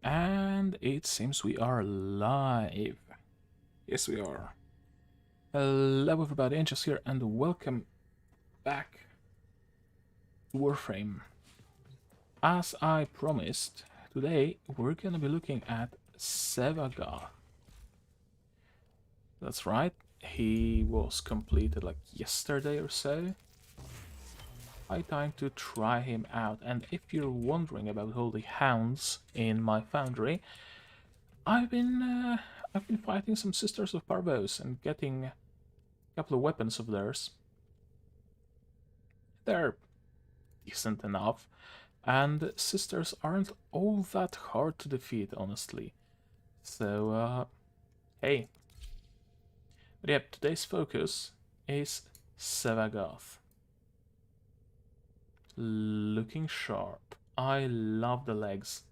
And it seems we are live. Yes, we are. Hello, everybody. Angels here, and welcome back to Warframe. As I promised, today we're gonna be looking at Sevagoth. That's right. He was completed like yesterday or so. High time to try him out. And if you're wondering about all the hounds in my foundry, I've been fighting some Sisters of Parvos and getting a couple of weapons of theirs. They're decent enough, and Sisters aren't all that hard to defeat, honestly. So, hey. But yep, today's focus is Sevagoth. Looking sharp. I love the legs.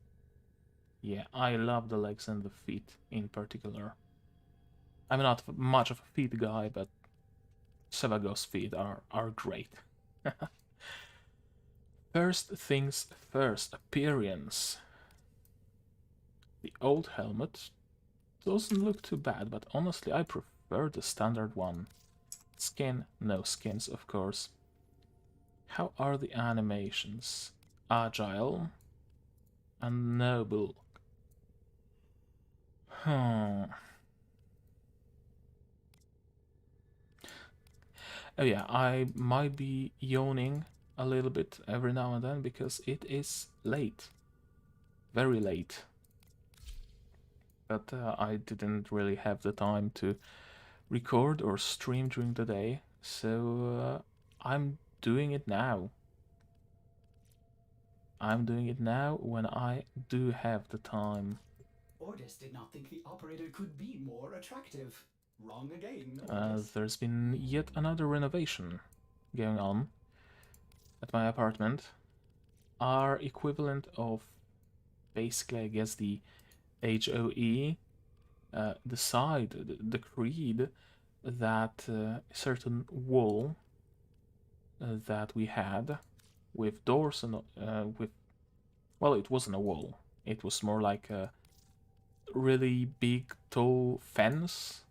Yeah, I love the legs and the feet in particular. I'm not much of a feet guy, but Sevagoth's feet are great. First things first, appearance. The old helmet doesn't look too bad, but honestly I prefer the standard one. Skin, no skins of course. How are the animations? Agile and noble. Hmm. Oh yeah, I might be yawning a little bit every now and then because it is late. Very late. But I didn't really have the time to record or stream during the day, so I'm doing it now. I'm doing it now when I do have the time. Ordis did not think the operator could be more attractive. Wrong again, Ordis. There's been yet another renovation going on at my apartment. Our equivalent of basically, I guess, the HOE decreed that a certain wall that we had with doors and well, it wasn't a wall. It was more like a really big, tall fence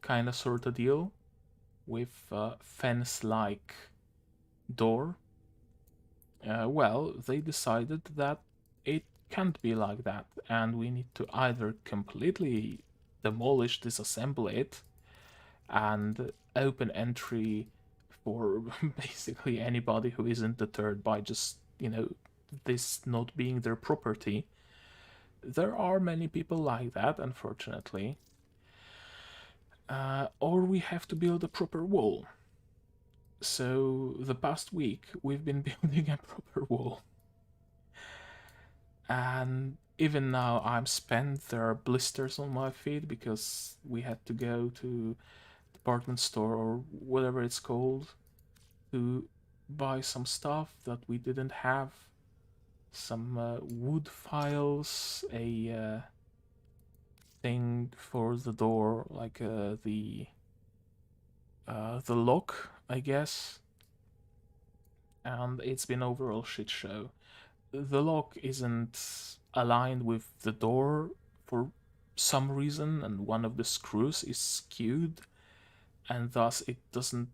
kind of sort of deal with a fence-like door. Well, they decided that it can't be like that, and we need to either completely demolish, disassemble it, and open entry for basically anybody who isn't deterred by just, this not being their property. There are many people like that, unfortunately. Or we have to build a proper wall. So the past week we've been building a proper wall. And even now I'm spent, there are blisters on my feet because we had to go to department store or whatever it's called to buy some stuff that we didn't have. Some wood files, a thing for the door, like the lock, I guess. And it's been overall shit show. The lock isn't aligned with the door for some reason, and one of the screws is skewed, and thus it doesn't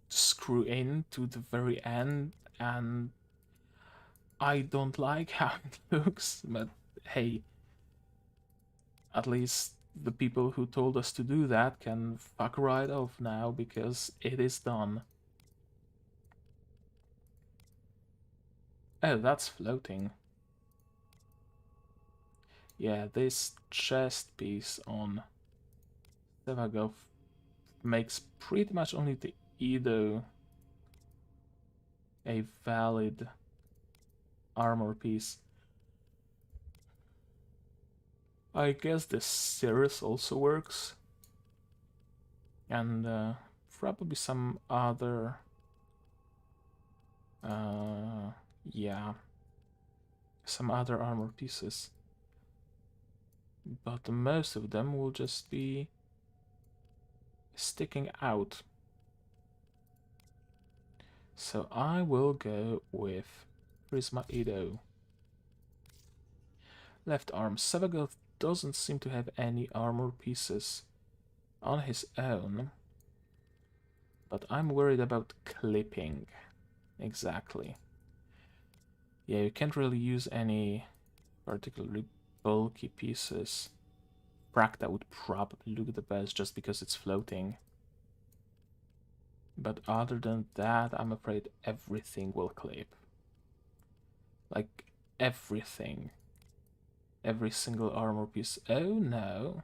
screw in to the very end, and I don't like how it looks, but hey, at least the people who told us to do that can fuck right off now because it is done. Oh, that's floating. Yeah, this chest piece on Sevagoth makes pretty much only the Edo a valid armor piece. I guess the Cirrus also works. And probably some other... yeah. Some other armor pieces. But most of them will just be sticking out. So I will go with Prisma Edo. Left arm. Sevagoth doesn't seem to have any armor pieces on his own. But I'm worried about clipping. Exactly. Yeah, you can't really use any particularly bulky pieces. Prakta would probably look the best just because it's floating. But other than that, I'm afraid everything will clip. Like, everything. Every single armor piece. Oh no.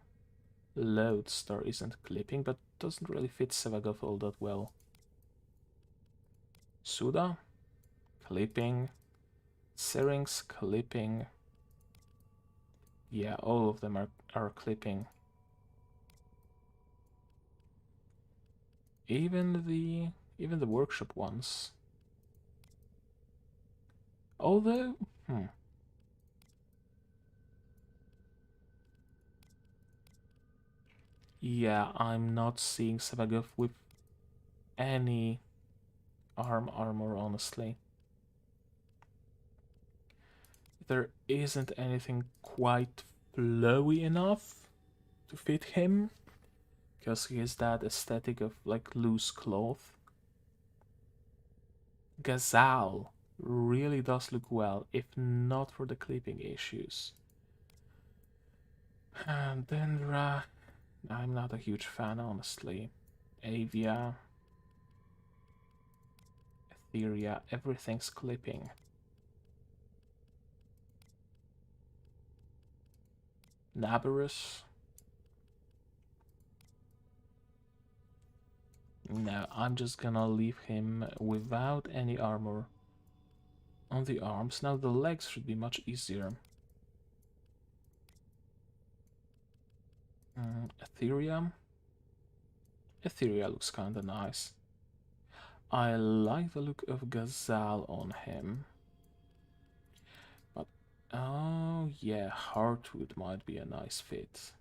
Lodestar isn't clipping, but doesn't really fit Sevagoth all that well. Suda? Clipping. Syrinx clipping. Yeah, all of them are clipping. Even the workshop ones. Although, yeah, I'm not seeing Sevagoth with any armor, honestly. There isn't anything quite flowy enough to fit him, because he has that aesthetic of like loose cloth. Gazal really does look well, if not for the clipping issues. And Dendra, I'm not a huge fan, honestly. Avia, Etheria, everything's clipping. Nabarus. No, I'm just gonna leave him without any armor on the arms. Now the legs should be much easier. Etheria. Etheria looks kinda nice. I like the look of Gazal on him. But, oh yeah, Heartwood might be a nice fit.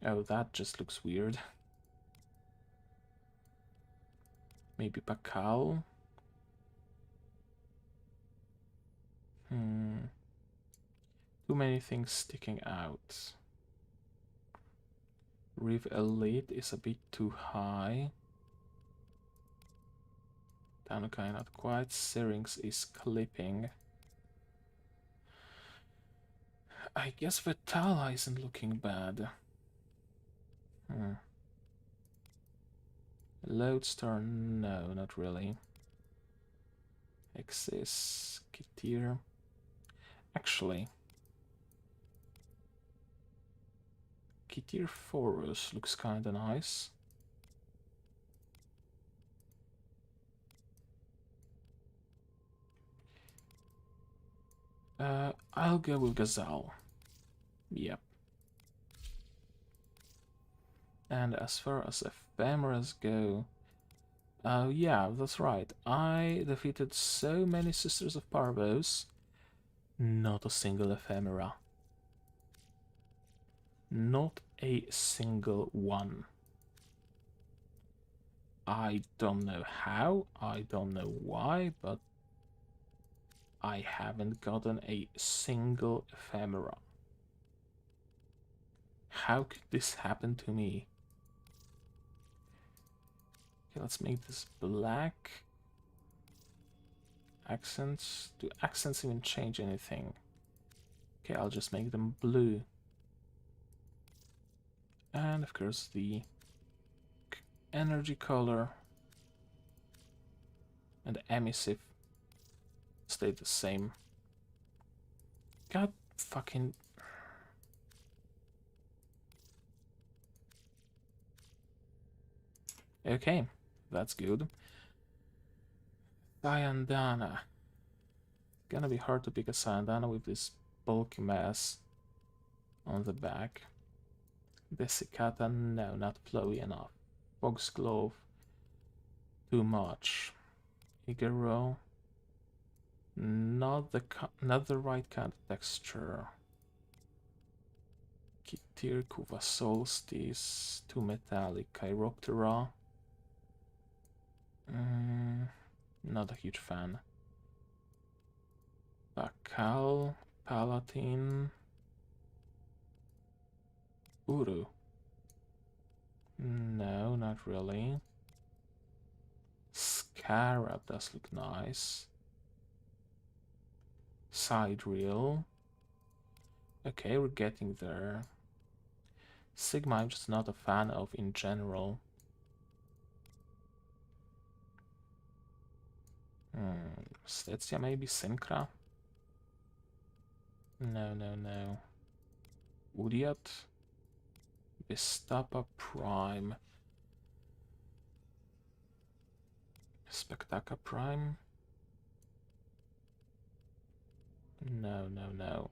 Oh, that just looks weird. Maybe Pakal? Too many things sticking out. Riv Elite is a bit too high. Tanukai not quite. Syrinx is clipping. I guess Vitala isn't looking bad. Lodestar, no, not really. Exis, Kitir. Actually, Kitir Forus looks kinda nice. I'll go with Gazal. Yep. And as far as ephemeras go, yeah, that's right. I defeated so many Sisters of Parvos, not a single ephemera. Not a single one. I don't know how, I don't know why, but I haven't gotten a single ephemera. How could this happen to me? Okay, let's make this black. Accents. Do accents even change anything? Okay, I'll just make them blue. And of course the energy color and emissive stay the same. God fucking... Okay, that's good. Sayandana. Gonna be hard to pick a Sayandana with this bulky mass on the back. Desicata, no, not flowy enough. Foxglove, too much. Igaro, not the right kind of texture. Kitir, Kuva Solstice, too metallic. Chiroptera, not a huge fan. Bakal, Palatine, Uru. No, not really. Scarab does look nice. Side reel. Okay, we're getting there. Sigma I'm just not a fan of in general. Stetsia maybe? Synchra? No, no, no. Udiat? Vistapa Prime. Spectaca Prime? No, no, no.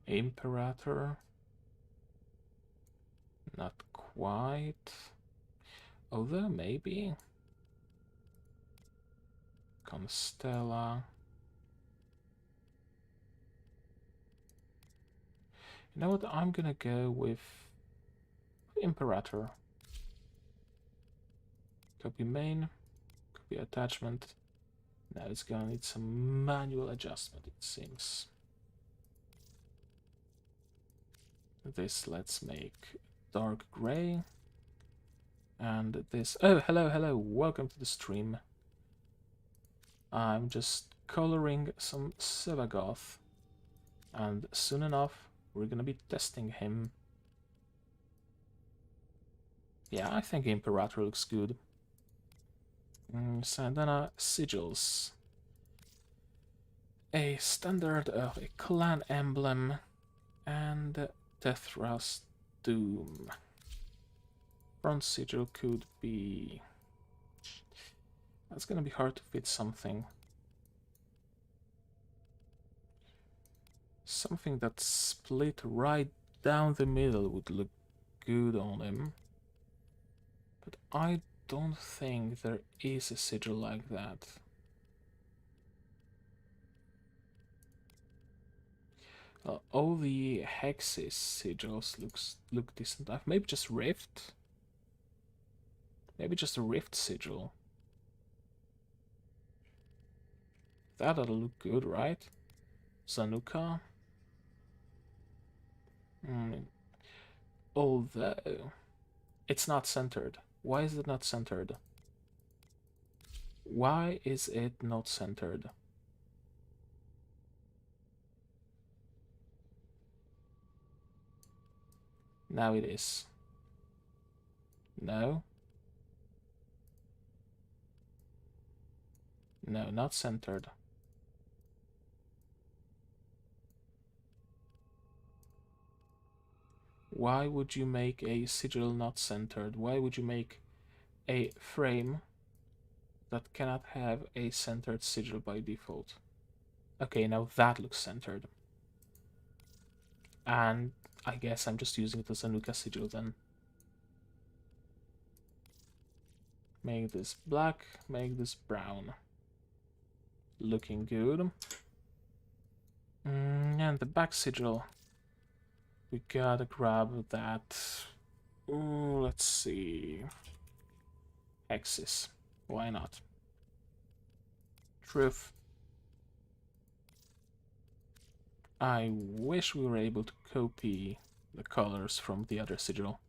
Imperator? Not quite. Although maybe. Constella. You know what? I'm gonna go with Imperator. Copy main. Copy attachment. Now it's gonna need some manual adjustment, it seems. This let's make dark gray. And this... Oh, hello, hello. Welcome to the stream. I'm just coloring some Sevagoth. And soon enough, we're gonna be testing him. Yeah, I think Imperator looks good. Sandana sigils. A standard of a clan emblem and Tethras Doom. Front sigil could be... That's gonna be hard to fit something. Something that's split right down the middle would look good on him. But I don't think there is a sigil like that. All the hexes sigils look decent. Maybe just Rift? Maybe just a Rift sigil. That'll look good, right? Zanuka. Although it's not centered. Why is it not centered? Why is it not centered? Now it is. No. No, not centered. Why would you make a sigil not centered? Why would you make a frame that cannot have a centered sigil by default? Okay, now that looks centered. And I guess I'm just using it as a Nuka sigil then. Make this black, make this brown. Looking good. And the back sigil. We gotta grab that. Ooh, let's see. Hexes. Why not? Truth. I wish we were able to copy the colors from the other sigil.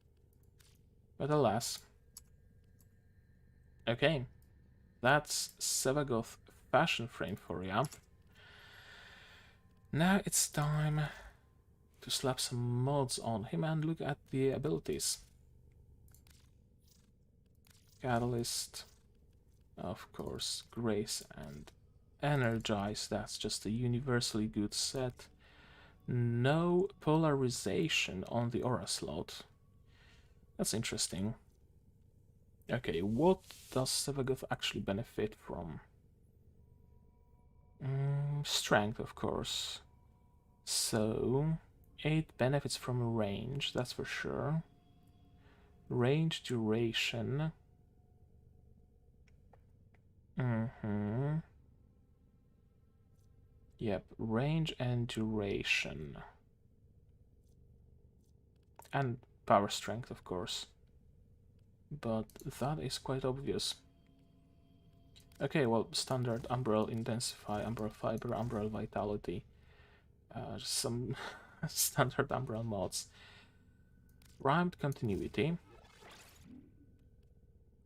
But alas. Okay. That's Sevagoth fashion frame for ya. Now it's time to slap some mods on him and look at the abilities. Catalyst, of course, Grace and Energize, that's just a universally good set. No polarization on the aura slot. That's interesting. Okay, what does Sevagoth actually benefit from? Strength, of course. So, 8 benefits from range, that's for sure. Range duration. Yep, range and duration. And power strength, of course. But that is quite obvious. Okay, well, standard Umbral Intensify, Umbral Fiber, Umbral Vitality. Some standard Umbral mods. Rhymed Continuity.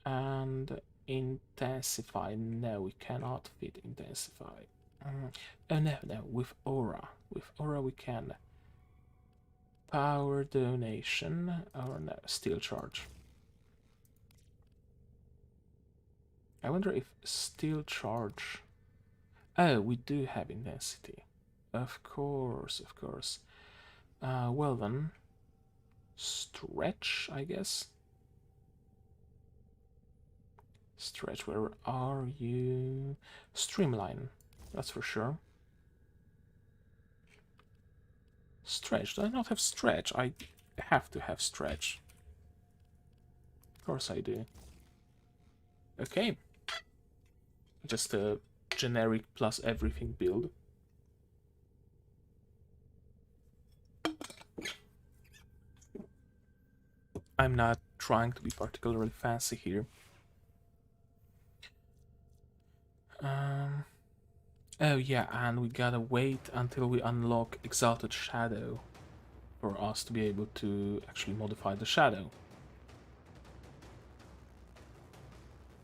And Intensify. No, we cannot fit Intensify. Oh, no, with Aura. With Aura we can. Power Donation. Or no, Steel Charge. I wonder if Steel Charge... Oh, we do have Intensity. Of course, of course. Well then... Stretch, I guess? Stretch, where are you? Streamline, that's for sure. Stretch, do I not have Stretch? I have to have Stretch. Of course I do. Okay. Just a generic plus everything build. I'm not trying to be particularly fancy here. Oh yeah, and we gotta wait until we unlock Exalted Shadow for us to be able to actually modify the shadow.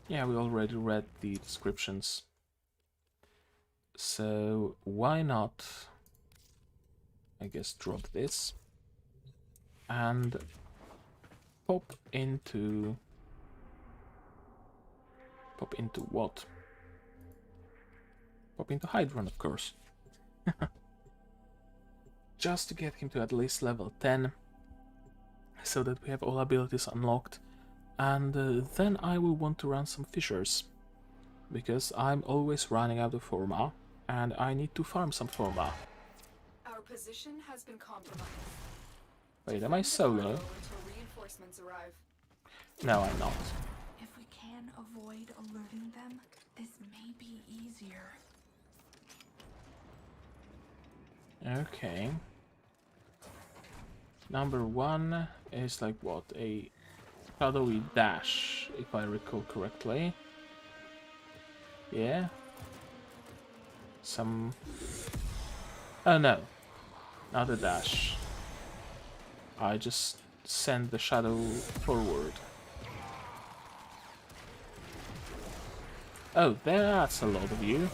Yeah, we already read the descriptions. So why not, I guess, drop this and pop into what? Pop into Hydron, of course. Just to get him to at least level 10, so that we have all abilities unlocked. And then I will want to run some fissures, because I'm always running out of Forma, and I need to farm some Forma. Our position has been compromised. Wait, am I solo? Until reinforcements arrive. No, I'm not. If we can avoid alerting them, this may be easier. Okay. Number 1 is like what? A shadowy dash, if I recall correctly. Yeah. Some... Oh no. Not a dash. I just send the shadow forward. Oh, that's a lot of you.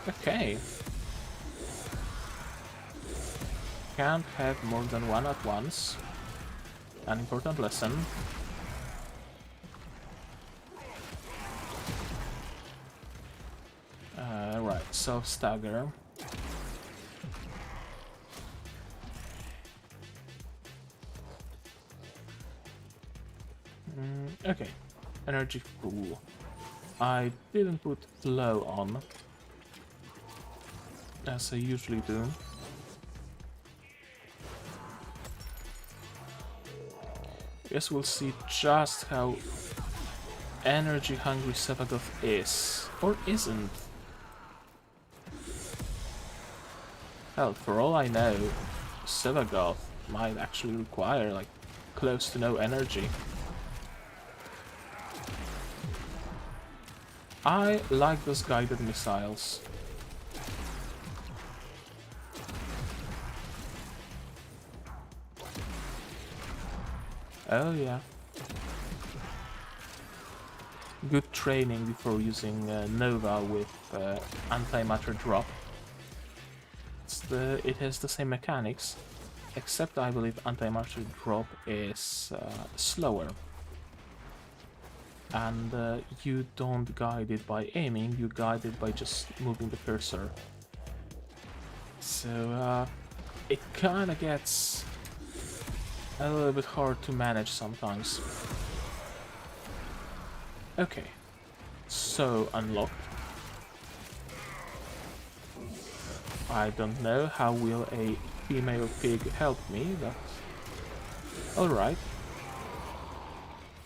Okay. Can't have more than one at once. An important lesson. Right, self-stagger. Okay, energy pool. I didn't put flow on, as I usually do. Guess we'll see just how energy hungry Sevagoth is, or isn't. Hell, for all I know, Sevagoth might actually require like close to no energy. I like those guided missiles. Oh yeah. Good training before using Nova with antimatter drop. It has the same mechanics, except I believe antimatter drop is slower. And you don't guide it by aiming, you guide it by just moving the cursor. So it kinda gets a little bit hard to manage sometimes. Okay, so unlocked. I don't know how will a female pig help me, but alright.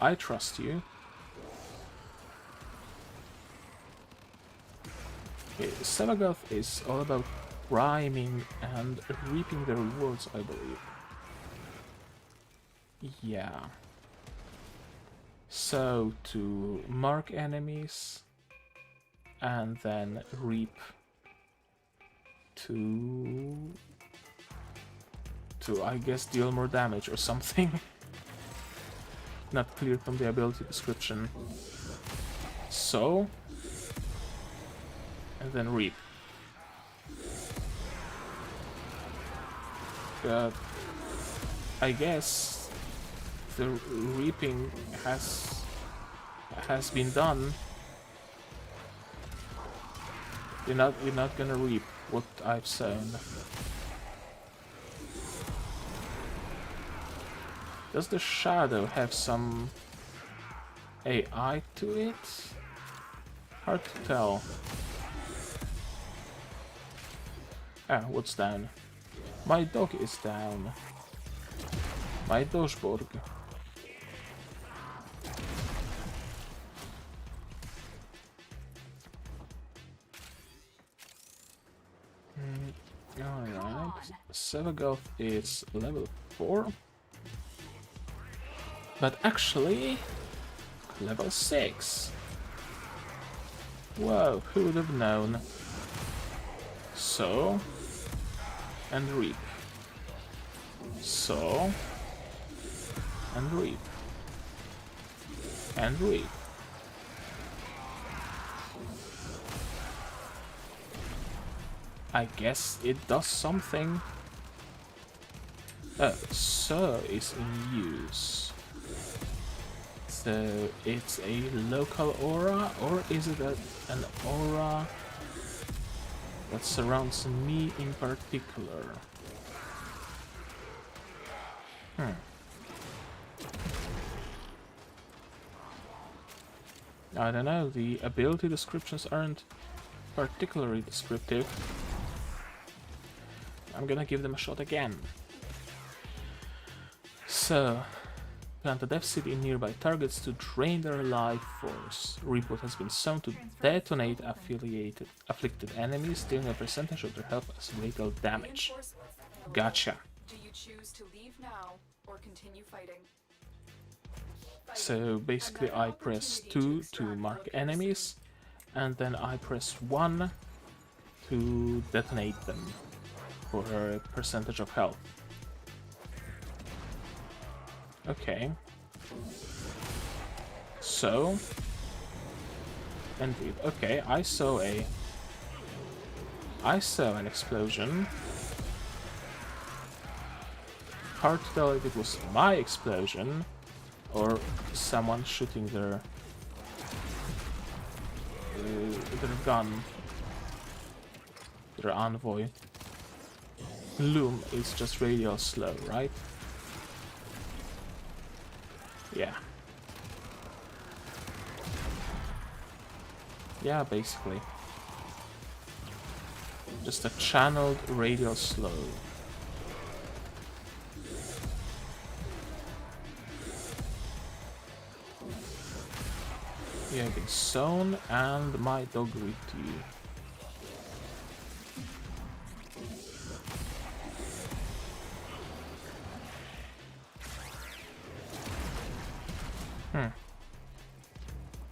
I trust you. Sevagoth is all about rhyming and reaping the rewards, I believe. Yeah. So, to mark enemies and then reap to I guess deal more damage or something. Not clear from the ability description. So, and then reap. But I guess the reaping has been done. You're not gonna reap what I've sown. Does the shadow have some AI to it? Hard to tell. Ah, what's down? My dog is down. My Dogeborg. Alright. Sevagoth is level 4. But actually, level 6. Whoa, who would have known? So, and reap. So, and reap. And reap. I guess it does something. So is in use. So it's a local aura, or is it an aura that surrounds me in particular? I don't know, the ability descriptions aren't particularly descriptive. I'm gonna give them a shot again. So, plant a death seed in nearby targets to drain their life force. Reboot has been sown to detonate afflicted enemies, dealing a percentage of their health as lethal damage. Gotcha. Do you choose to leave now or continue fighting? So basically I press 2 to mark enemies, and then I press 1 to detonate them for a percentage of health. Okay. So, and okay, I saw an explosion. Hard to tell if it was my explosion or someone shooting their gun, their envoy. Loom is just radial slow, right? Yeah. Yeah, basically. Just a channeled radial slow. You have been sown, and my dog reaped you.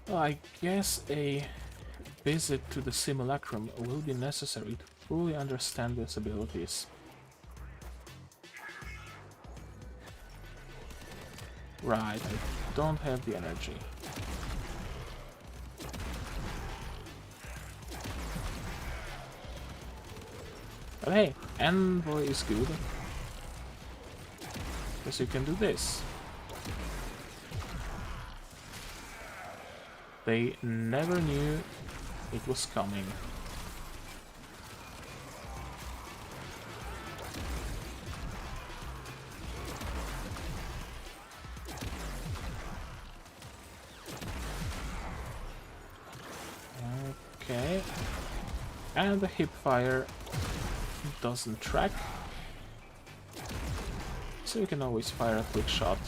Well, I guess a visit to the simulacrum will be necessary to fully understand its abilities. Right, I don't have the energy. But hey, envoy is good. Because you can do this. They never knew it was coming. Okay. And the hip fire doesn't track. So you can always fire a quick shot.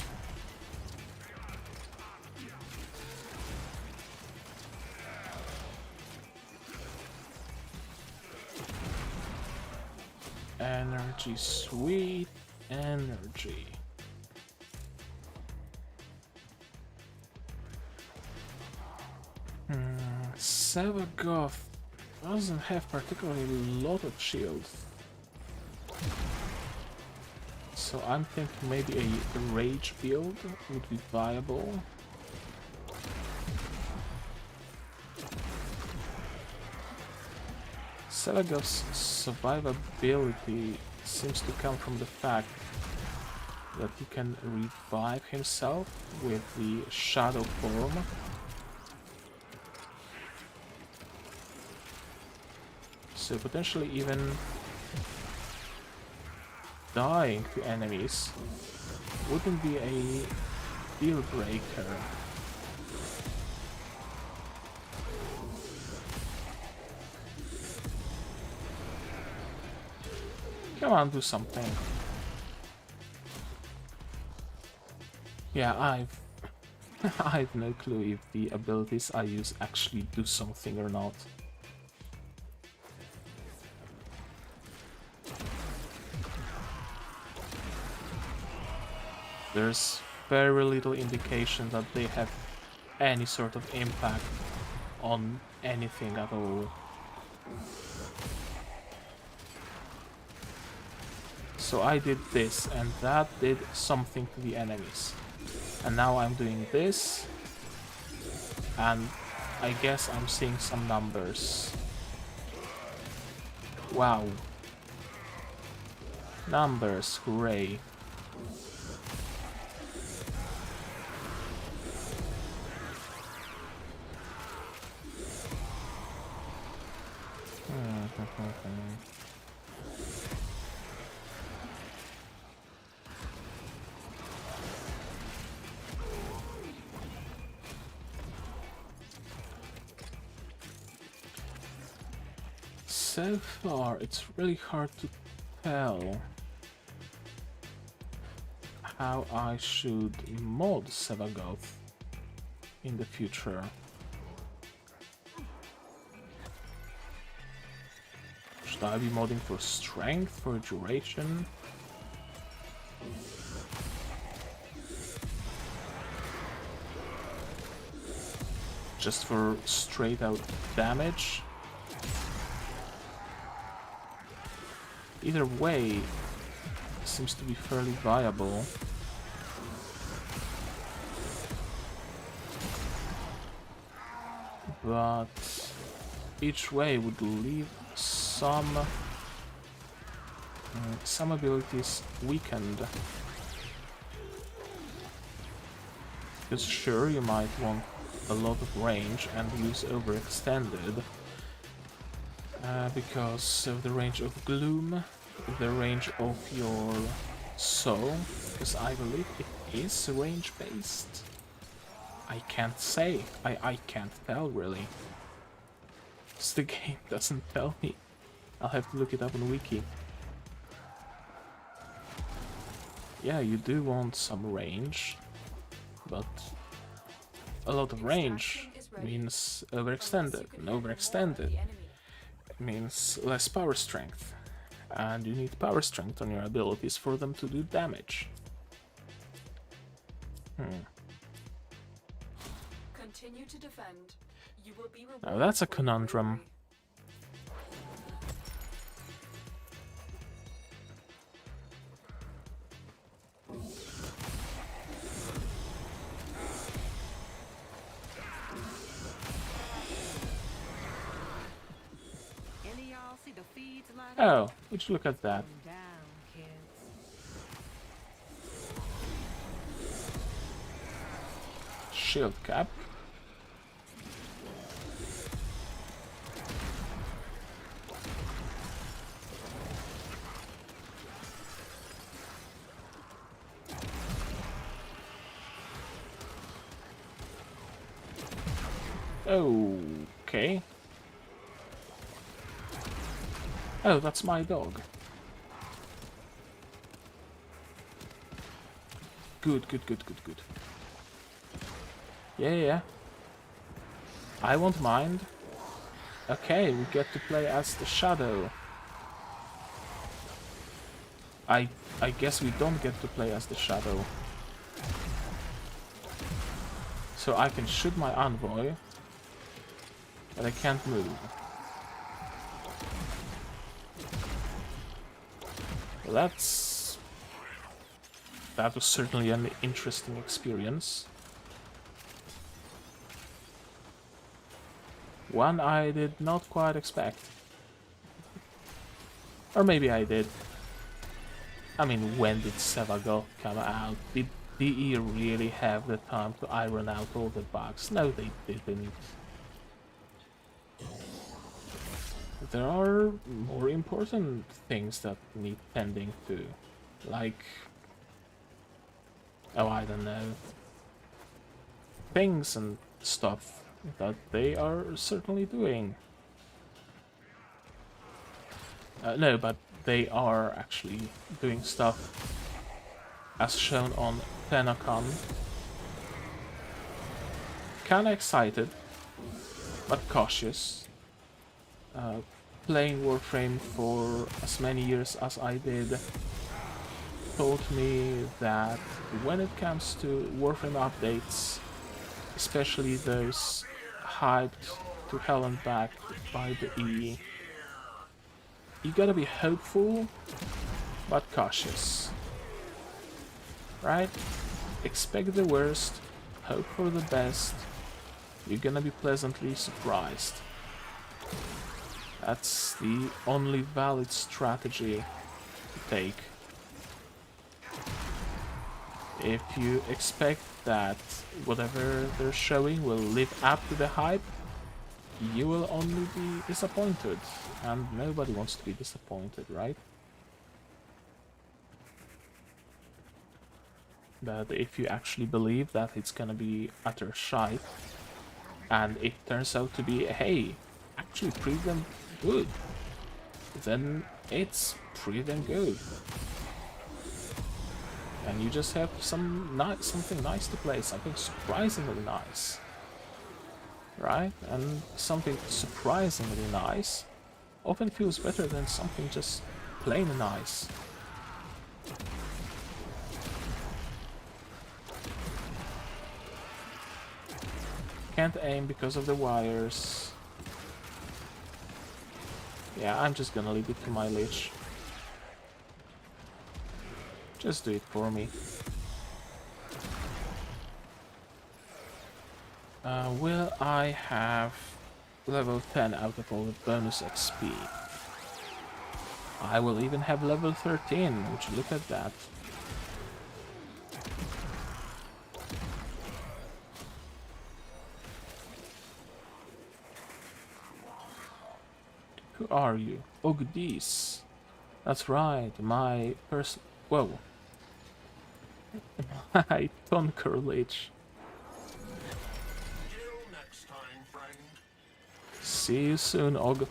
energy, sweet energy. Sevagoth doesn't have particularly a lot of shields. So I'm thinking maybe a rage build would be viable. Sevagoth's survivability seems to come from the fact that he can revive himself with the shadow form. So potentially even dying to enemies wouldn't be a deal breaker. Come on, do something. Yeah, I've no clue if the abilities I use actually do something or not. There's very little indication that they have any sort of impact on anything at all. So I did this, and that did something to the enemies. And now I'm doing this, and I guess I'm seeing some numbers. Wow. Numbers, hooray. So far, it's really hard to tell how I should mod Sevagoth in the future. Should I be modding for strength, for duration? Just for straight out damage? Either way, seems to be fairly viable. But each way would leave some abilities weakened. Because sure, you might want a lot of range and use overextended. Because of the range of gloom, the range of your soul, because I believe it is range based. I can't say. I can't tell really. Because the game doesn't tell me. I'll have to look it up on Wiki. Yeah, you do want some range, but a lot of range means overextended, and overextended means less power strength, and you need power strength on your abilities for them to do damage. Continue to defend. You will be rewarded. Now that's a conundrum. Oh, would you look at that? Shield cap. Okay. Oh, that's my dog. Good. Yeah. I won't mind. Okay, we get to play as the Shadow. I guess we don't get to play as the Shadow. So I can shoot my envoy, but I can't move. Well, that was certainly an interesting experience. One I did not quite expect. Or maybe I did. I mean, when did Sevagoth come out? Did DE really have the time to iron out all the bugs? No, they didn't. There are more important things that need tending to. Like... oh, I don't know. Things and stuff that they are certainly doing. No, but they are actually doing stuff as shown on Tenacon. Kinda excited, but cautious. Playing Warframe for as many years as I did taught me that when it comes to Warframe updates, especially those hyped to hell and back by the E, you gotta be hopeful, but cautious. Right? Expect the worst, hope for the best, you're gonna be pleasantly surprised. That's the only valid strategy to take. If you expect that whatever they're showing will live up to the hype, you will only be disappointed, and nobody wants to be disappointed, right? But if you actually believe that it's gonna be utter shite, and it turns out to be, hey, actually pretty damn good, then it's pretty damn good. And you just have something nice to play, something surprisingly nice. Right? And something surprisingly nice often feels better than something just plain nice. Can't aim because of the wires. Yeah, I'm just gonna leave it to my Lich. Just do it for me. Will I have level 10 out of all the bonus XP? I will even have level 13, would you look at that? Who are you? Ogdis. That's right, my person... Whoa. My Tonker Lich. See you soon, Og.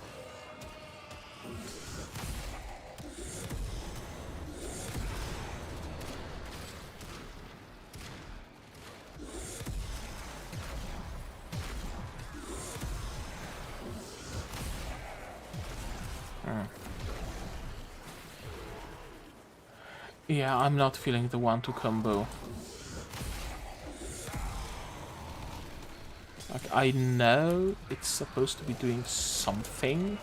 Yeah, I'm not feeling the 1-2 combo. Like, I know it's supposed to be doing something,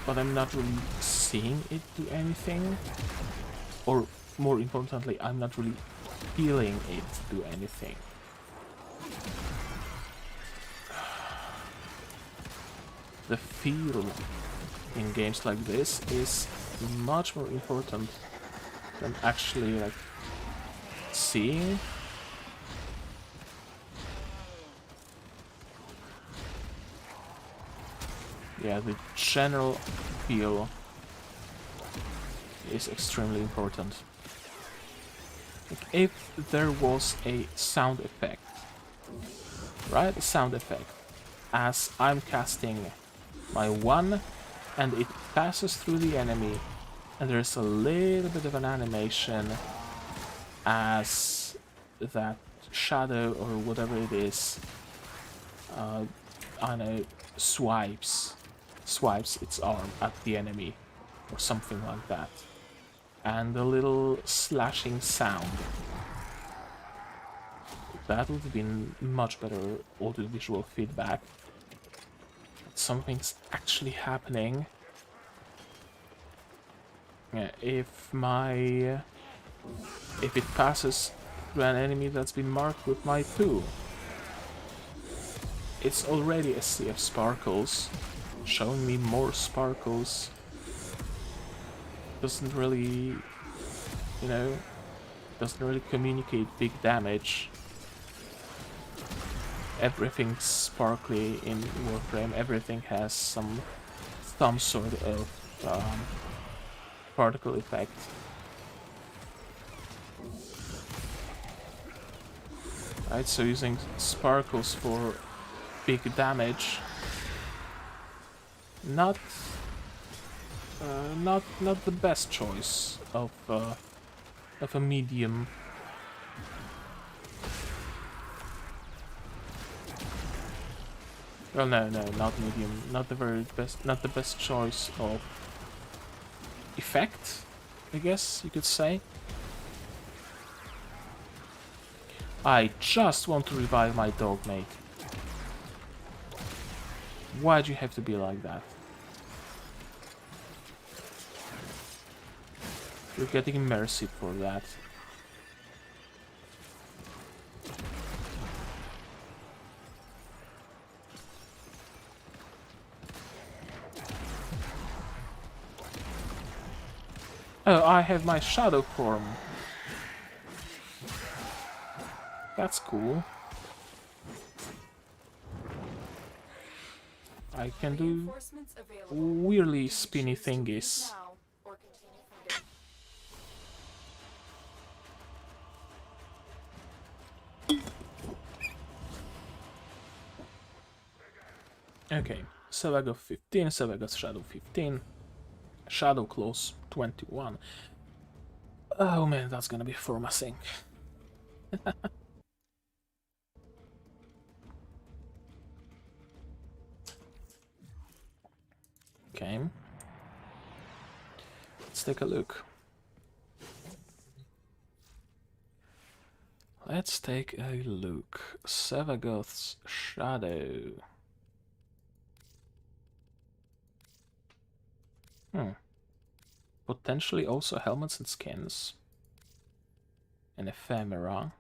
but I'm not really seeing it do anything. Or, more importantly, I'm not really feeling it do anything. The feel in games like this is much more important than actually, like, seeing. Yeah, the general feel is extremely important. Like, if there was a sound effect, right? A sound effect, as I'm casting my 1 and it passes through the enemy, and there's a little bit of an animation as that shadow or whatever it is, I know, swipes its arm at the enemy. or something like that. And a little slashing sound. That would have been much better audiovisual feedback. Something's actually happening. If it passes through an enemy that's been marked with my poo, it's already a sea of sparkles. Showing me more sparkles doesn't really, doesn't really communicate big damage. Everything's sparkly in Warframe. Everything has some sort of particle effect. Right, so using sparkles for big damage, not the best choice of a medium. Well, no, not medium. Not the best choice of effect, I guess you could say. I just want to revive my dog mate. Why'd you have to be like that? You're getting mercy for that. Oh, I have my shadow form. That's cool. I can do Reinforcements available. weirdly spinny Choose to leave thingies. now or continue fighting. Okay, Sevagoth 15, Sevagoth Shadow 15, Shadow Claws 21. Oh man, that's gonna be formatting. Okay. Let's take a look. Let's take a look. Sevagoth's Shadow. Potentially also helmets and skins. And ephemera.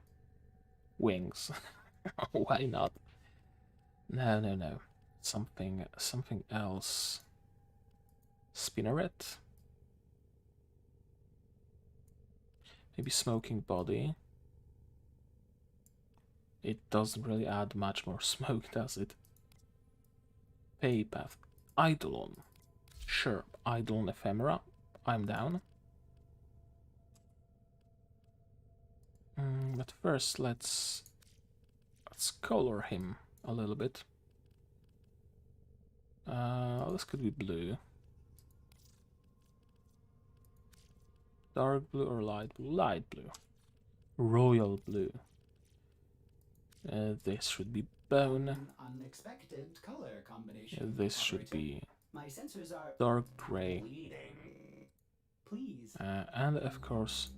Wings. Why not? No. Something else. Spinneret? Maybe smoking body. It doesn't really add much more smoke, does it? Paypath. Eidolon. Sure, Eidolon ephemera. I'm down. But first, let's color him a little bit. This could be blue. Dark blue or light blue? Light blue. Royal blue. This should be bone. An unexpected color combination. This should operator. be My sensors are dark gray. bleeding. Please. And of course,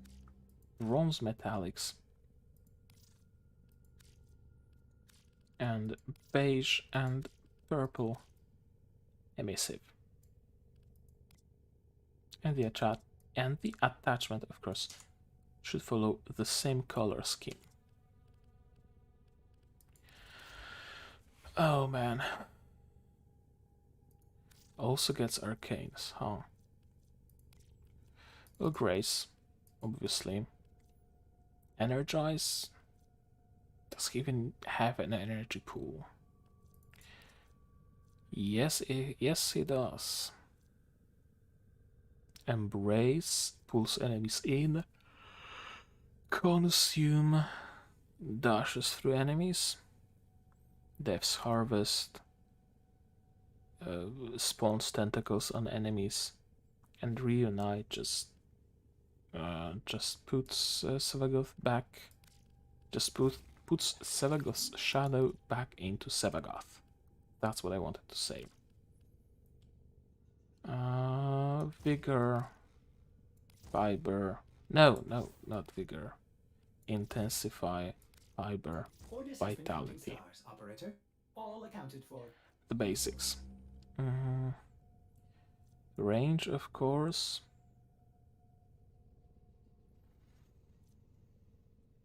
bronze metallics. And beige and purple emissive. And the attachment, of course, should follow the same color scheme. Oh man. Also gets arcanes, huh? Well, Grace, obviously. Energize. Does he even have an energy pool? Yes, he does. Embrace pulls enemies in. Consume dashes through enemies. Death's Harvest spawns tentacles on enemies, and Reunite just puts Sevagoth back. Puts Sevagoth's shadow back into Sevagoth. That's what I wanted to say. Vigor, fiber. No, not vigor. Intensify, fiber, Orders vitality. stars, operator. All accounted for. The basics. Range, of course.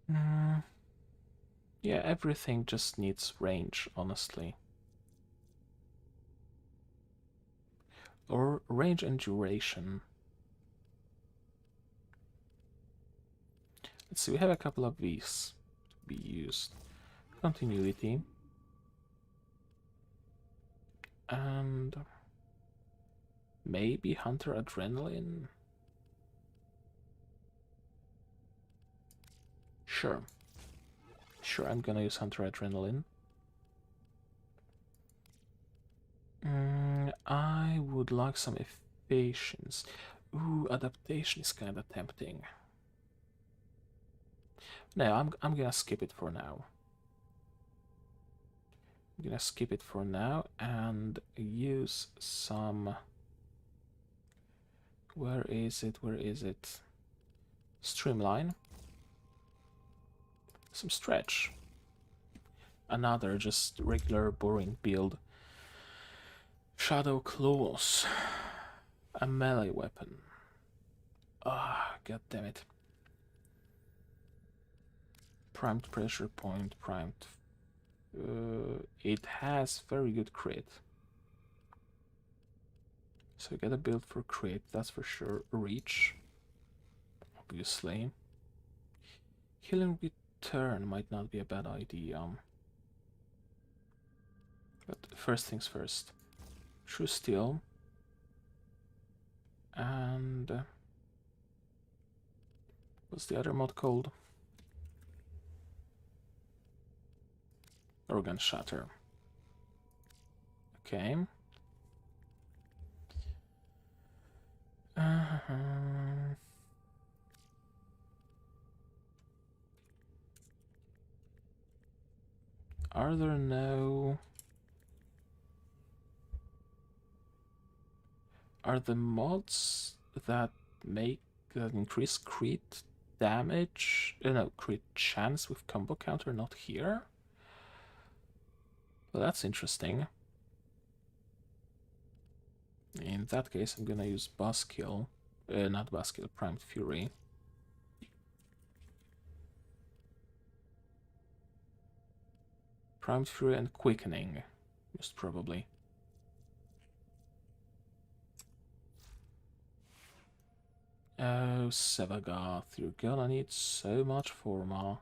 Yeah, everything just needs range, honestly. Or range and duration. Let's see, we have a couple of these to be used. Continuity. And maybe Hunter Adrenaline? Sure. Sure, I'm gonna use Hunter Adrenaline. I would like some efficiency. Ooh, adaptation is kinda tempting. No, I'm gonna skip it for now. I'm gonna skip it for now and use some... Where is it? Where is it? Streamline. Some stretch. Another just regular boring build. Shadow Claws. A melee weapon. Ah, god damn it. Primed pressure point, primed. It has very good crit. So we get a build for crit, that's for sure. Reach, obviously. Healing return might not be a bad idea. But first things first. True Steel. And... what's the other mod called? Organ Shatter. Okay. Are there no... Are the mods that increase crit damage, no, crit chance with combo counter not here? Well, that's interesting. In that case, I'm gonna use Buskill, not Buskill, Primed Fury. Primed Fury and Quickening, most probably. Oh, Sevagoth, you're gonna need so much Forma.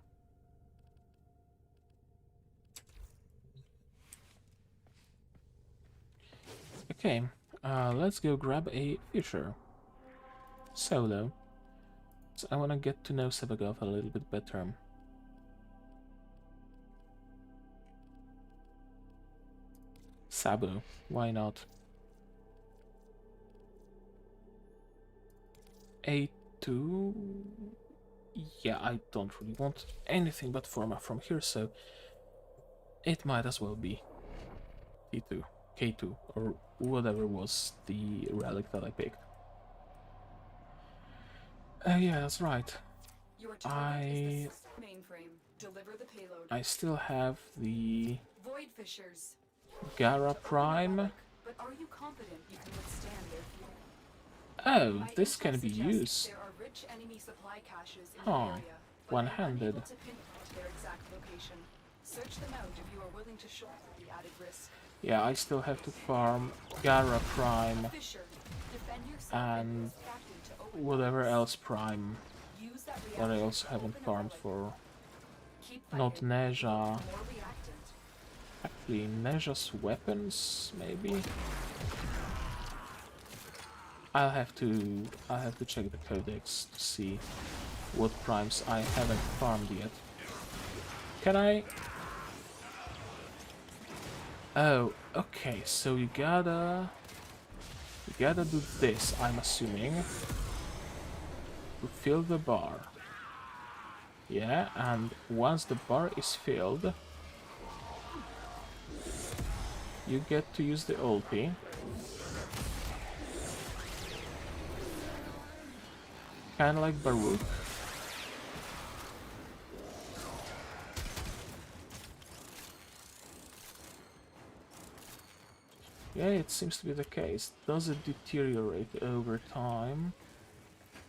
Okay, let's go grab a future. Solo. So I wanna get to know Sevagoth a little bit better. Sabu, why not? A2. Yeah, I don't really want anything but Forma from here, so it might as well be T2, K2, or whatever was the relic that I picked. Yeah, that's right. Your target is the mainframe. Deliver the payload. I still have the Void fissures. Gara Prime. But are you confident you can withstand their fury? Oh, this can be used. There are rich enemy supply caches in Huh. the area, but One-handed. I'm unable to pinpoint their exact location. Search them out if you are willing to shoulder the added risk. Yeah, I still have to farm Gara Prime Fissure. Defend yourself and distracted to open whatever doors. else Prime Use that that I reaction also to haven't open a farmed relic. for. Keep Not fighting. Neja. More reactant. Actually, Neja's weapons, maybe? I'll have to check the codex to see what primes I haven't farmed yet. Can I? Oh, okay, so you gotta do this, I'm assuming, to fill the bar. Yeah, and once the bar is filled, you get to use the ulti. Kinda like Baruch. Yeah, it seems to be the case. Does it deteriorate over time?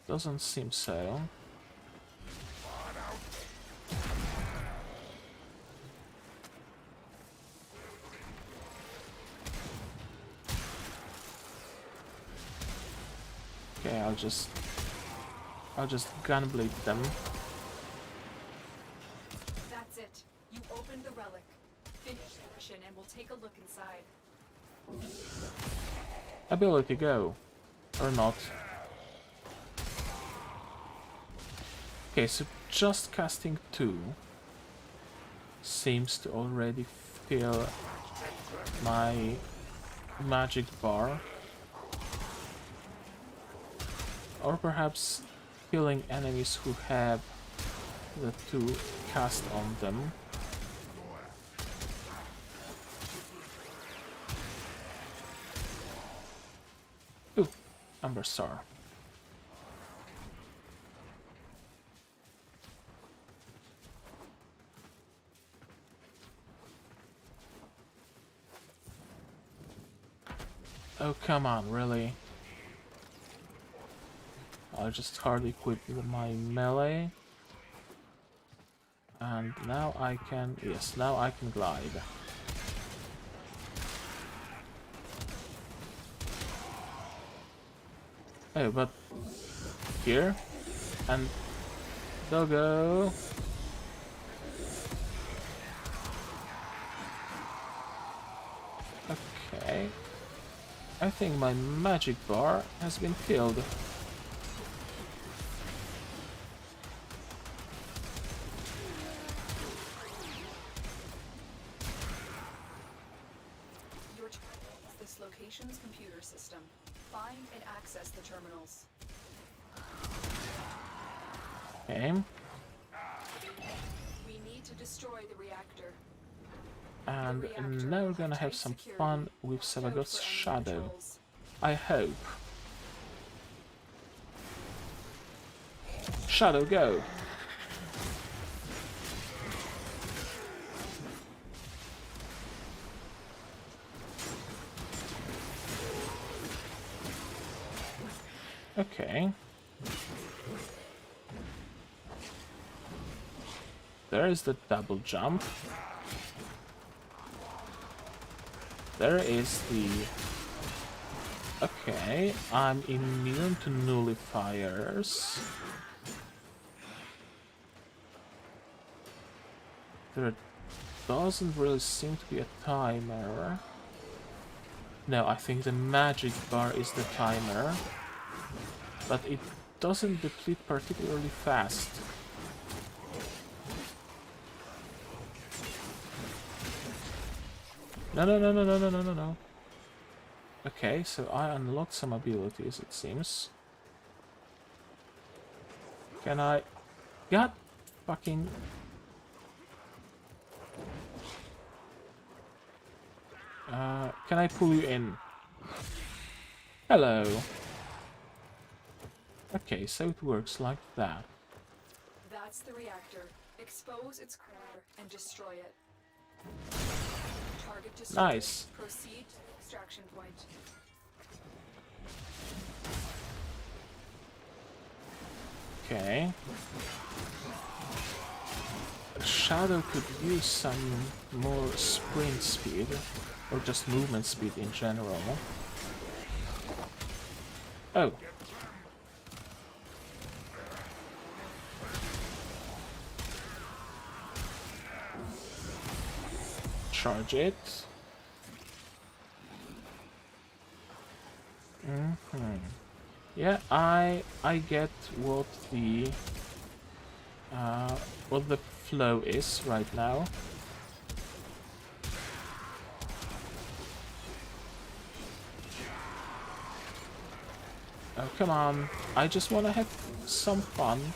Doesn't seem so. Okay, I'll just gunblade them. That's it. You opened the relic. Finish the mission and we'll take a look inside. Ability go. Or not. Okay, so just casting 2 seems to already fill my magic bar. Or perhaps killing enemies who have the 2 cast on them. Ooh, Amber Star. Oh, come on, really? I'll just hard equip my melee. And now I can... yes, now I can glide. Oh, but... here? And... doggo! Okay. I think my magic bar has been filled. Your target is this location's computer system. Find and access the terminals. Okay. We need to destroy the reactor. And now we're gonna have some fun with Sevagoth's shadow. I hope. Shadow, go! Okay. There is the double jump. There is the... okay, I'm immune to nullifiers. There doesn't really seem to be a timer. No, I think the magic bar is the timer. But it doesn't deplete particularly fast. No. Okay, so I unlocked some abilities, it seems. Can I... God fucking... can I pull you in? Hello. Okay, so it works like that. That's the reactor. Expose its core and destroy it. Target destroyed. Nice. Proceed to the extraction point. Okay. Shadow could use some more sprint speed, or just movement speed in general. Oh. Charge it. Yeah, I get what the flow is right now. Oh, come on. I just want to have some fun.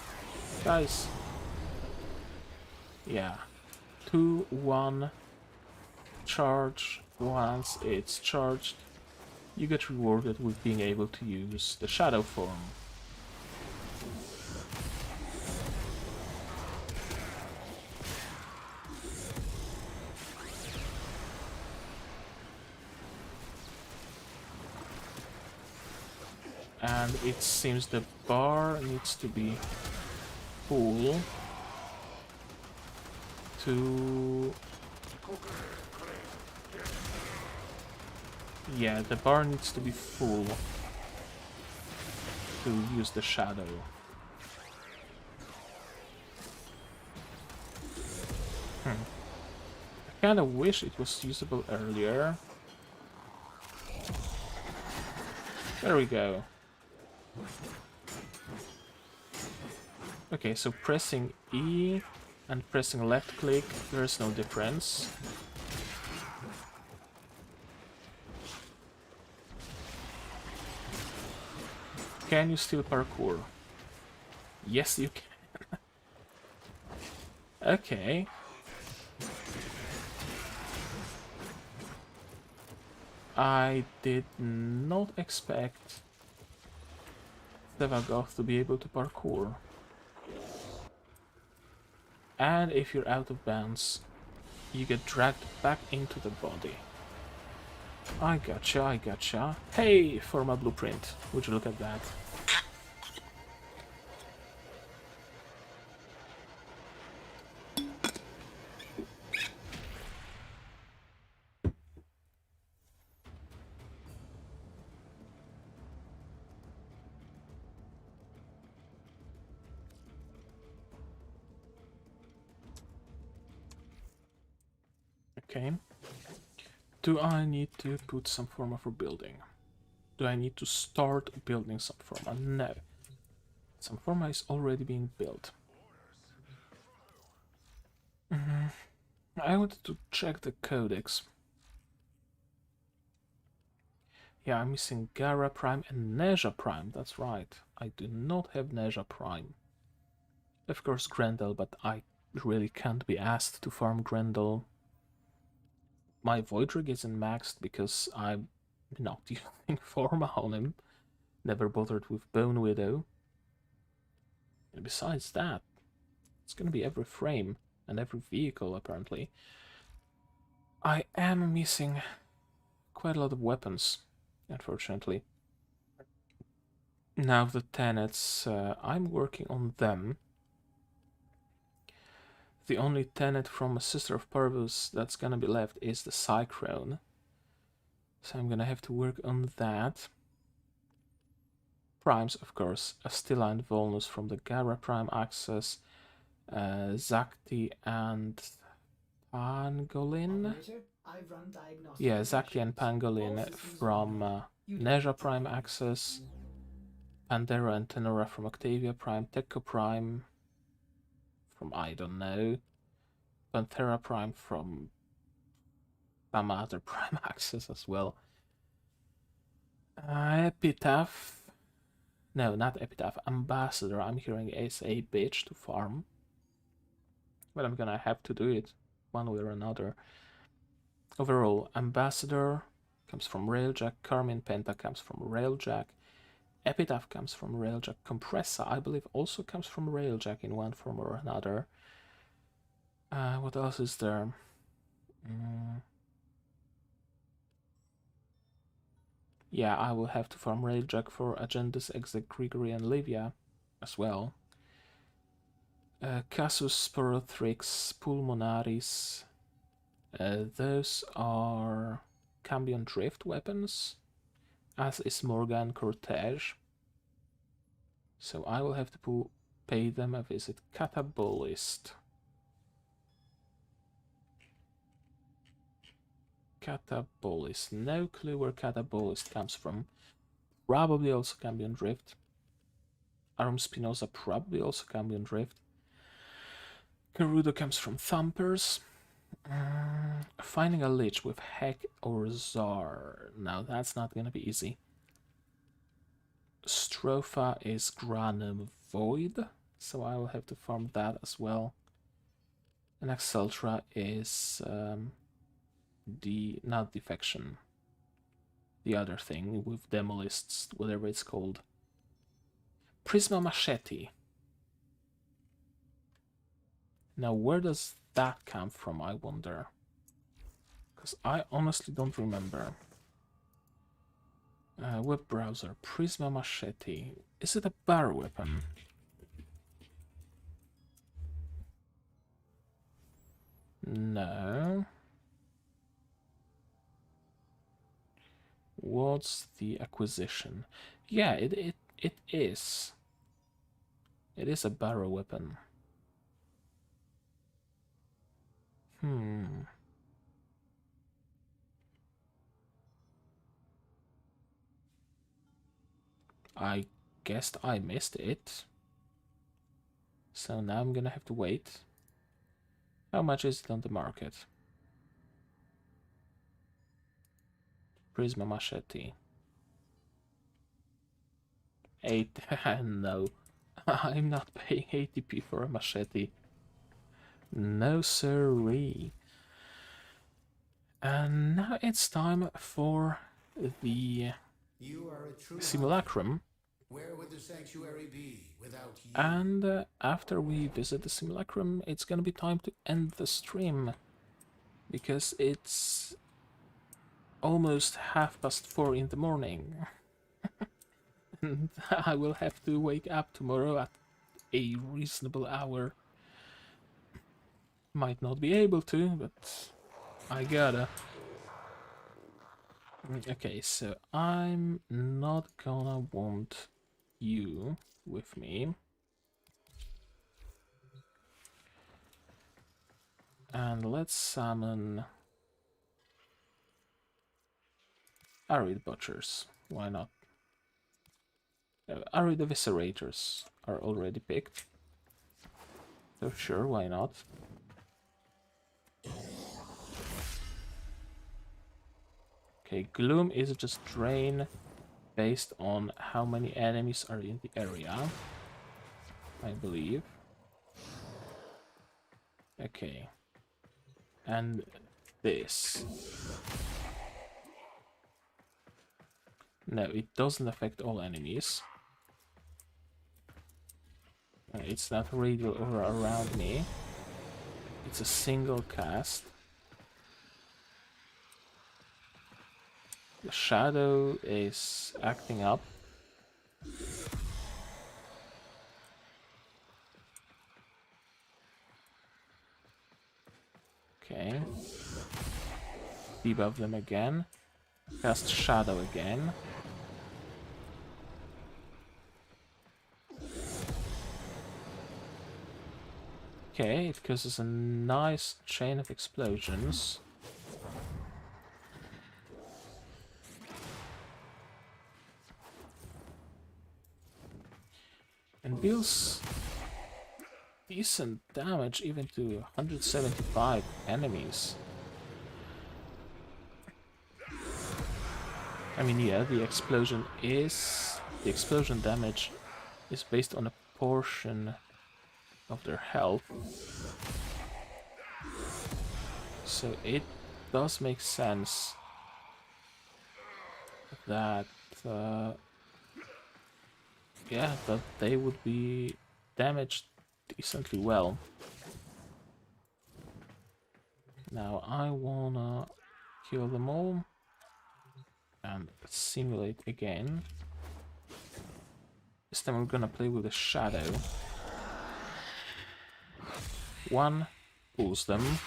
Guys. Yeah. 2-1 charge. Once it's charged, you get rewarded with being able to use the shadow form. And it seems the bar needs to be full to... Yeah, the bar needs to be full to use the shadow. I kinda wish it was usable earlier. There we go. Okay, so pressing E and pressing left click, there's no difference. Can you still parkour? Yes, you can. Okay. I did not expect Sevagoth to be able to parkour. And if you're out of bounds, you get dragged back into the body. I gotcha, I gotcha. Hey, for my blueprint. Would you look at that? Okay. Do I need to put some form of a building? Do I need to start building some forma? No. Some forma is already being built. I wanted to check the codex. Yeah, I'm missing Gara Prime and Neja Prime. That's right. I do not have Neja Prime. Of course Grendel, but I really can't be asked to farm Grendel. My Voidrig isn't maxed because I'm not using Forma on him. Never bothered with Bone Widow. And besides that, it's gonna be every frame and every vehicle apparently. I am missing quite a lot of weapons, unfortunately. Now the tenets, I'm working on them. The only tenet from a Sister of Parvos that's gonna be left is the Cyclone. So I'm gonna have to work on that. Primes, of course, Astilla and Volnus from the Gara Prime access, Zakti and Pangolin. Yeah, Zakti and Pangolin from Neja Prime access, Pandera and Tenora from Octavia Prime, Tekko Prime from I don't know, Panthera Prime from some other Prime access as well. Epitaph. No, not Epitaph. Ambassador. I'm hearing is a bitch to farm. But I'm gonna have to do it one way or another. Overall, Ambassador comes from Railjack. Carmine Penta comes from Railjack. Epitaph comes from Railjack. Compressa, I believe, also comes from Railjack in one form or another. What else is there? Yeah, I will have to farm Railjack for Agendas, Exec, Grigory, and Livia as well. Casus, Sporothrix, Pulmonaris. Those are Cambion Drift weapons, as is Morgan Cortege. So I will have to pay them a visit. Catabolist. Catabolist. No clue where Catabolist comes from. Probably also Cambion Drift. Arum Spinoza probably also Cambion Drift. Gerudo comes from Thumpers. Finding a Lich with Heck or Zar. Now that's not gonna be easy. Stropha is Granum Void, so I will have to farm that as well. And Exceltra is not Defection. The other thing with Demolists, whatever it's called. Prisma Machete. Now where does that come from, I wonder? Because I honestly don't remember. Web browser, Prisma Machete. Is it a bar weapon? No. What's the acquisition? Yeah, it is. It is a barrel weapon. I guessed I missed it. So now I'm gonna have to wait. How much is it on the market? Prisma Machete. 8. No. I'm not paying 80p for a machete. No sirree. And now it's time for the simulacrum. Where would the sanctuary be without you? And after we visit the simulacrum, it's gonna be time to end the stream. Because it's almost 4:30 in the morning. And I will have to wake up tomorrow at a reasonable hour. Might not be able to, but I gotta. Okay, so I'm not gonna want you with me. And let's summon Arid Butchers. Why not? Arid Eviscerators are already picked. So sure, why not? Okay, Gloom is just drain based on how many enemies are in the area, I believe. Okay. And this. No, it doesn't affect all enemies. It's not radial or around me. It's a single cast. The shadow is acting up. Okay. Debuff them again. Cast shadow again. Okay, it causes a nice chain of explosions. And deals decent damage even to 175 enemies. I mean, yeah, the explosion damage is based on a portion of their health. So it does make sense that yeah, that they would be damaged decently well. Now I wanna kill them all and simulate again. This time we're gonna play with a shadow. One pulls them,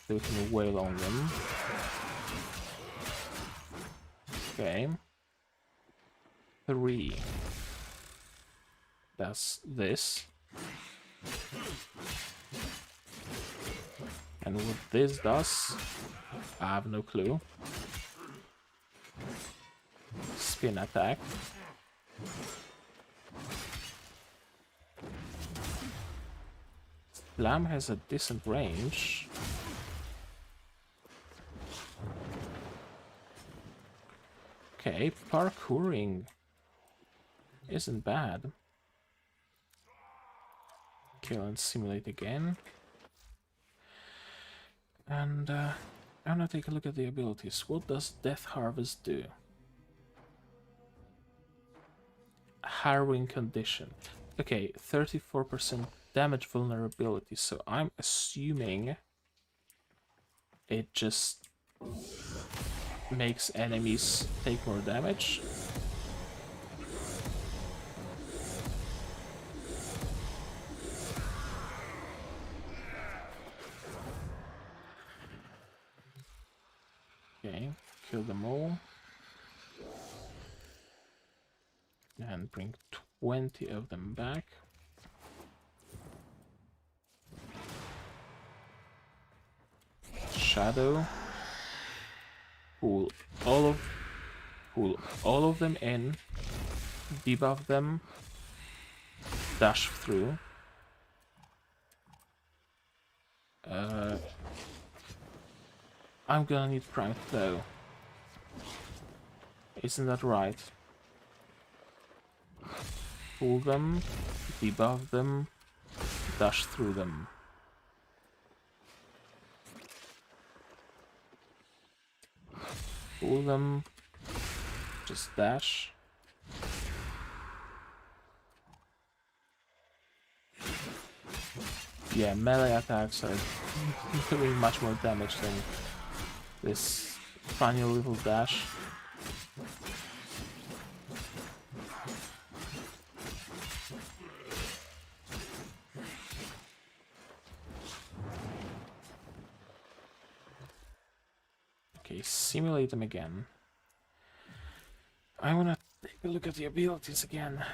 so we can wail on them. Okay. 3 does this. And what this does, I have no clue. Spin attack. Slam has a decent range. Okay, parkouring isn't bad. Kill and simulate again. And I'm gonna take a look at the abilities. What does Death Harvest do? Harrowing condition. Okay, 34% damage vulnerability, so I'm assuming it just makes enemies take more damage. Okay, kill them all. And bring 20 of them back. Shadow. Pull all of them in. Debuff them. Dash through. I'm gonna need Prime Flow. Isn't that right? Pull them, debuff them, dash through them. Pull them, just dash. Yeah, melee attacks are doing much more damage than this funny little dash. Okay, simulate them again. I wanna take a look at the abilities again.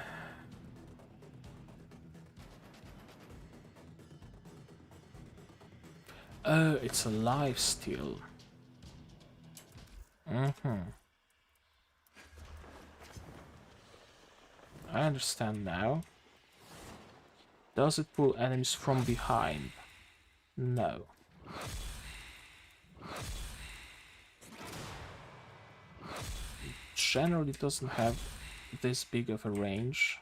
Oh, it's a lifesteal. I understand now. Does it pull enemies from behind? No. Generally doesn't have this big of a range.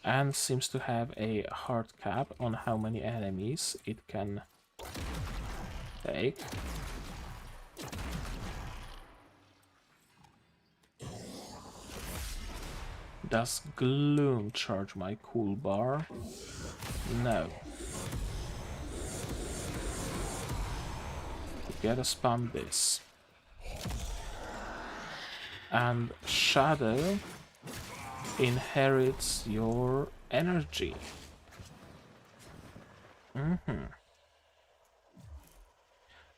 And seems to have a hard cap on how many enemies it can take. Does Gloom charge my cool bar? No. You gotta spam this. And Shadow inherits your energy.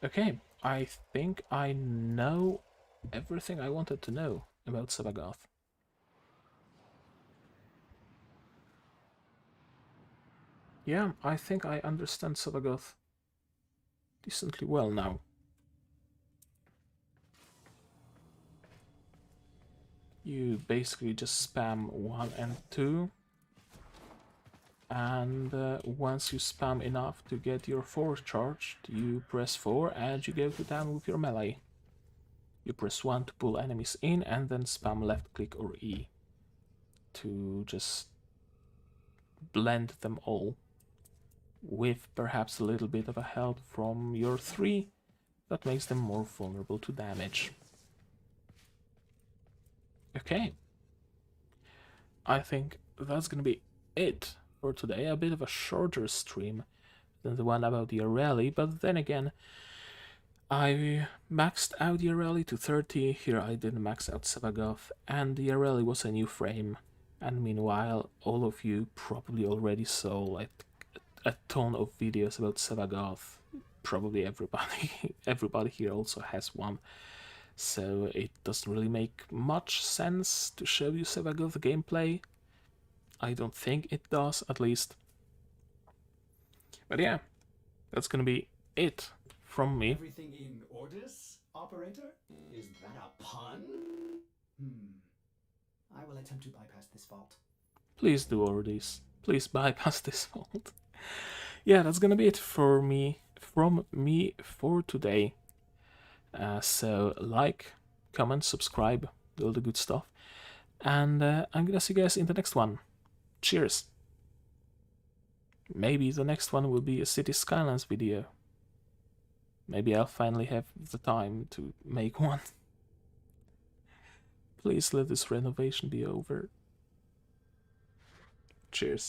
Okay, I think I know everything I wanted to know about Sevagoth. Yeah, I think I understand Sevagoth decently well now. You basically just spam 1 and 2, and once you spam enough to get your 4 charged, you press 4 and you go to town with your melee. You press 1 to pull enemies in, and then spam left click or E to just blend them all, with perhaps a little bit of a help from your 3 that makes them more vulnerable to damage. Okay, I think that's gonna be it for today. A bit of a shorter stream than the one about the rally, but then again, I maxed out the rally to 30. Here I didn't max out Sevagoth, and the rally was a new frame. And meanwhile, all of you probably already saw like a ton of videos about Sevagoth. Probably everybody here also has one. So it doesn't really make much sense to show you Sevagoth gameplay. I don't think it does, at least. But yeah, that's gonna be it from me. Everything in orders, operator? Is that a pun? I will attempt to bypass this fault. Please do, Ordis. Please bypass this fault. Yeah, that's gonna be it from me for today. So like, comment, subscribe, all the good stuff. And I'm gonna see you guys in the next one. Cheers. Maybe the next one will be a City Skylines video. Maybe I'll finally have the time to make one. Please let this renovation be over. Cheers.